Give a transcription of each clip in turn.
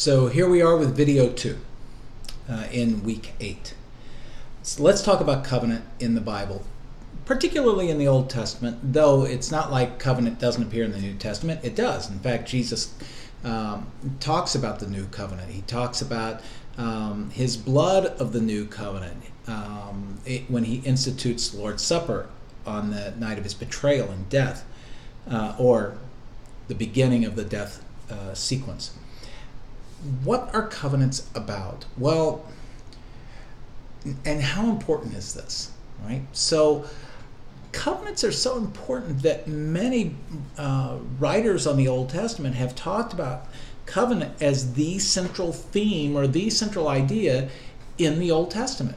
So here we are with video 2 in week 8. So let's talk about covenant in the Bible, particularly in the Old Testament, though it's not like covenant doesn't appear in the New Testament. It does. In fact, Jesus talks about the new covenant. He talks about his blood of the new covenant when he institutes the Lord's Supper on the night of his betrayal and death, or the beginning of the death sequence. What are covenants about? Well, and how important is this, right? So covenants are so important that many writers on the Old Testament have talked about covenant as the central theme or the central idea in the Old Testament.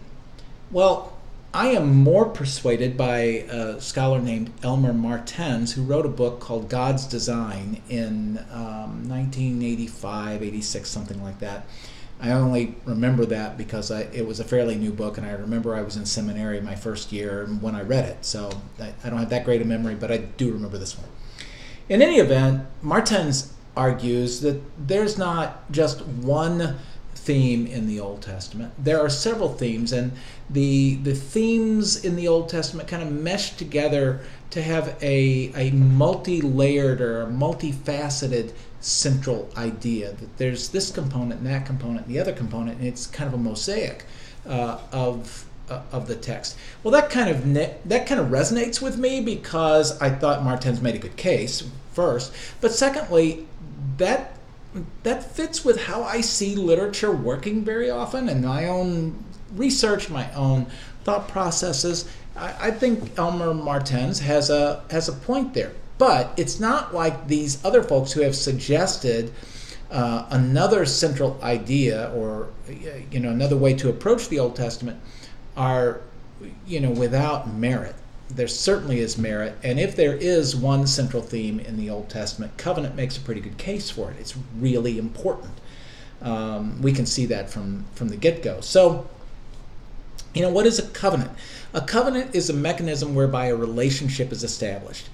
Well, I am more persuaded by a scholar named Elmer Martens, who wrote a book called God's Design in 1985, 86, something like that. I only remember that because it was a fairly new book, and I remember I was in seminary my first year when I read it. So I don't have that great a memory, but I do remember this one. In any event, Martens argues that there's not just one theme in the Old Testament. There are several themes, and the themes in the Old Testament kind of mesh together to have a multi-layered or a multifaceted central idea, that there's this component and that component and the other component, and it's kind of a mosaic of the text. Well, that kind of resonates with me because I thought Martens made a good case first, but secondly, that fits with how I see literature working very often, and my own research, my own thought processes. I think Elmer Martens has a point there, but it's not like these other folks who have suggested another central idea or another way to approach the Old Testament are without merit. There certainly is merit, and if there is one central theme in the Old Testament, covenant makes a pretty good case for it. It's really important. We can see that from the get-go. So, what is a covenant? A covenant is a mechanism whereby a relationship is established.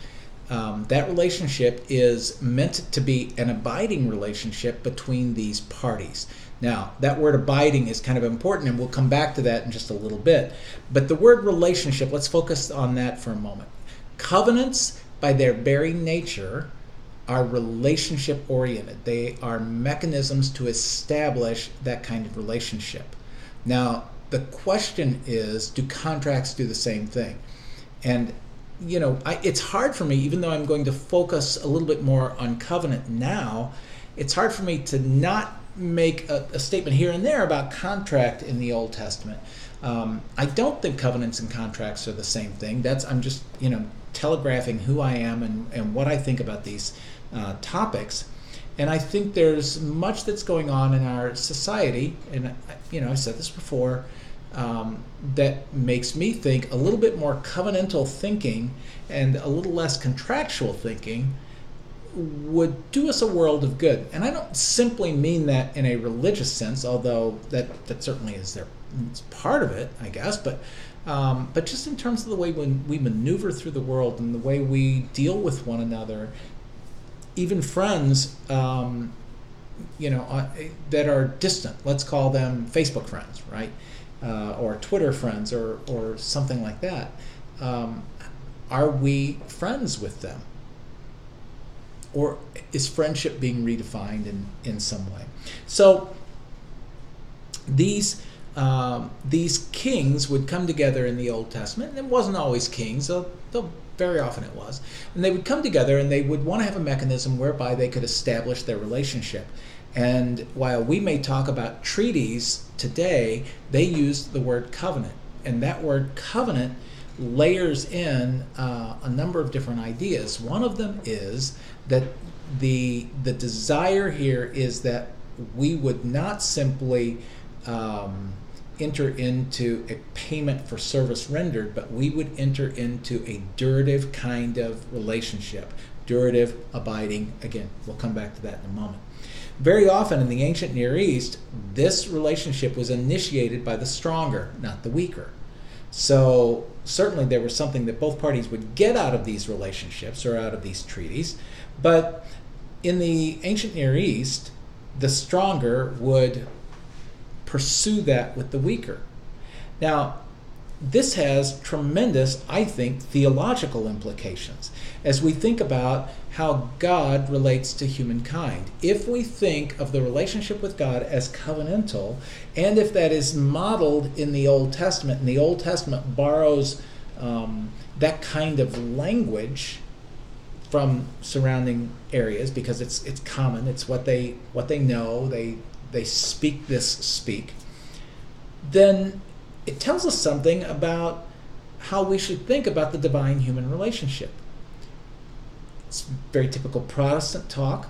That relationship is meant to be an abiding relationship between these parties. Now, that word abiding is kind of important, and we'll come back to that in just a little bit. But the word relationship, let's focus on that for a moment. Covenants, by their very nature, are relationship-oriented. They are mechanisms to establish that kind of relationship. Now, the question is, do contracts do the same thing? And it's hard for me, even though I'm going to focus a little bit more on covenant now, it's hard for me to not make a statement here and there about contract in the Old Testament. I don't think covenants and contracts are the same thing. I'm just telegraphing who I am and what I think about these topics. And I think there's much that's going on in our society, and I said this before, that makes me think a little bit more covenantal thinking and a little less contractual thinking would do us a world of good. And I don't simply mean that in a religious sense, although that certainly is it's part of it, I guess, but just in terms of the way when we maneuver through the world and the way we deal with one another, even friends that are distant, let's call them Facebook friends, right? Or Twitter friends or something like that. Are we friends with them? Or is friendship being redefined in some way? So these kings would come together in the Old Testament, and it wasn't always kings, though very often it was. And they would come together and they would want to have a mechanism whereby they could establish their relationship. And while we may talk about treaties today, they used the word covenant. And that word covenant layers in a number of different ideas. One of them is that the desire here is that we would not simply enter into a payment for service rendered, but we would enter into a durative kind of relationship. Durative, abiding. Again, we'll come back to that in a moment. Very often in the ancient Near East, this relationship was initiated by the stronger, not the weaker. So certainly there was something that both parties would get out of these relationships or out of these treaties. But in the ancient Near East, the stronger would pursue that with the weaker. Now, this has tremendous, I think, theological implications as we think about how God relates to humankind. If we think of the relationship with God as covenantal, and if that is modeled in the Old Testament, and the Old Testament borrows that kind of language from surrounding areas because it's common, it's what they know, they speak this speak, then it tells us something about how we should think about the divine-human relationship. It's very typical Protestant talk,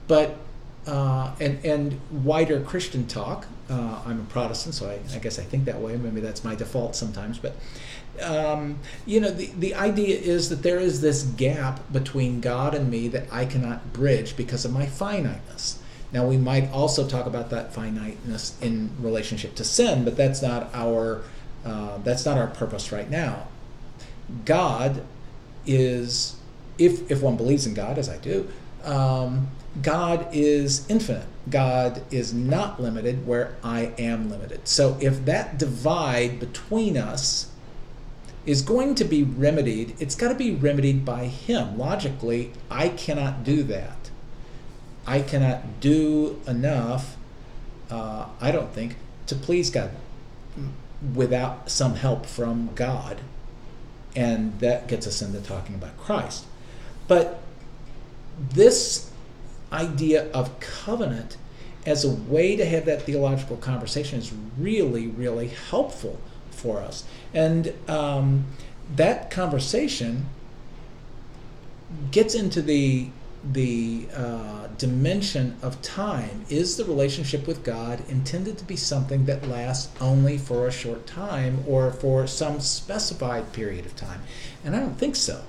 but and wider Christian talk. I'm a Protestant, so I guess I think that way. Maybe that's my default sometimes. But the idea is that there is this gap between God and me that I cannot bridge because of my finiteness. Now, we might also talk about that finiteness in relationship to sin, but that's not our purpose right now. God is, if one believes in God, as I do, God is infinite. God is not limited where I am limited. So if that divide between us is going to be remedied, it's got to be remedied by Him. Logically, I cannot do that. I cannot do enough, I don't think, to please God without some help from God. And that gets us into talking about Christ. But this idea of covenant as a way to have that theological conversation is really, really helpful for us. And that conversation gets into the dimension of time. Is the relationship with God intended to be something that lasts only for a short time or for some specified period of time? And I don't think so.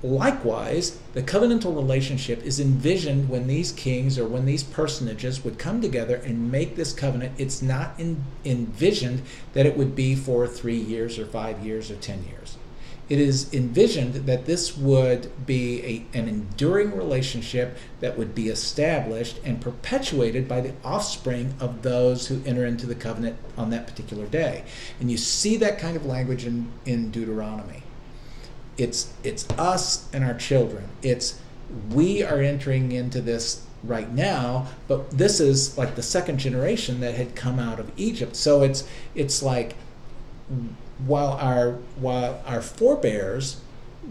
Likewise, the covenantal relationship is envisioned when these kings or when these personages would come together and make this covenant. It's not envisioned that it would be for 3 years or 5 years or 10 years. It is envisioned that this would be an enduring relationship that would be established and perpetuated by the offspring of those who enter into the covenant on that particular day. And you see that kind of language in Deuteronomy. It's us and our children. It's we are entering into this right now, but this is like the second generation that had come out of Egypt. So it's like while our forebears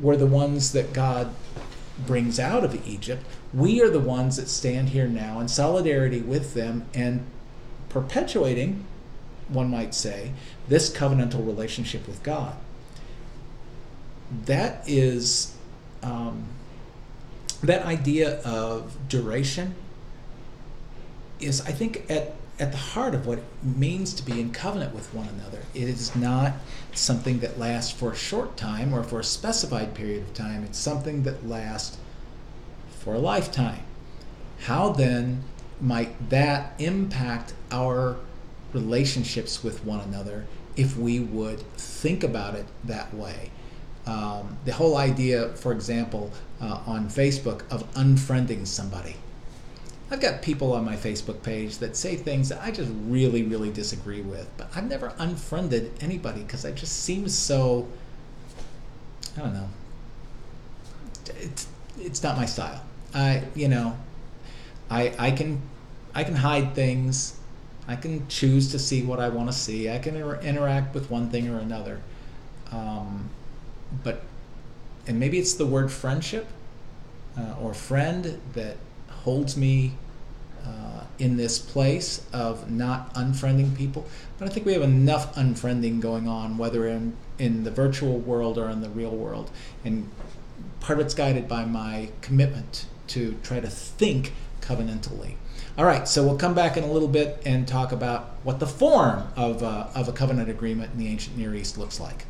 were the ones that God brings out of Egypt, we are the ones that stand here now in solidarity with them and perpetuating, one might say, this covenantal relationship with God. That is that idea of duration is, I think, at the heart of what it means to be in covenant with one another. It is not something that lasts for a short time or for a specified period of time. It's something that lasts for a lifetime. How then might that impact our relationships with one another if we would think about it that way? The whole idea, for example, on Facebook of unfriending somebody. I've got people on my Facebook page that say things that I just really, really disagree with, but I've never unfriended anybody because it just seems so, I don't know, it's not my style. I can hide things. I can choose to see what I want to see. I can interact with one thing or another. And maybe it's the word friendship or friend that holds me in this place of not unfriending people. But I think we have enough unfriending going on, whether in the virtual world or in the real world. And part of it's guided by my commitment to try to think covenantally. All right, so we'll come back in a little bit and talk about what the form of a covenant agreement in the ancient Near East looks like.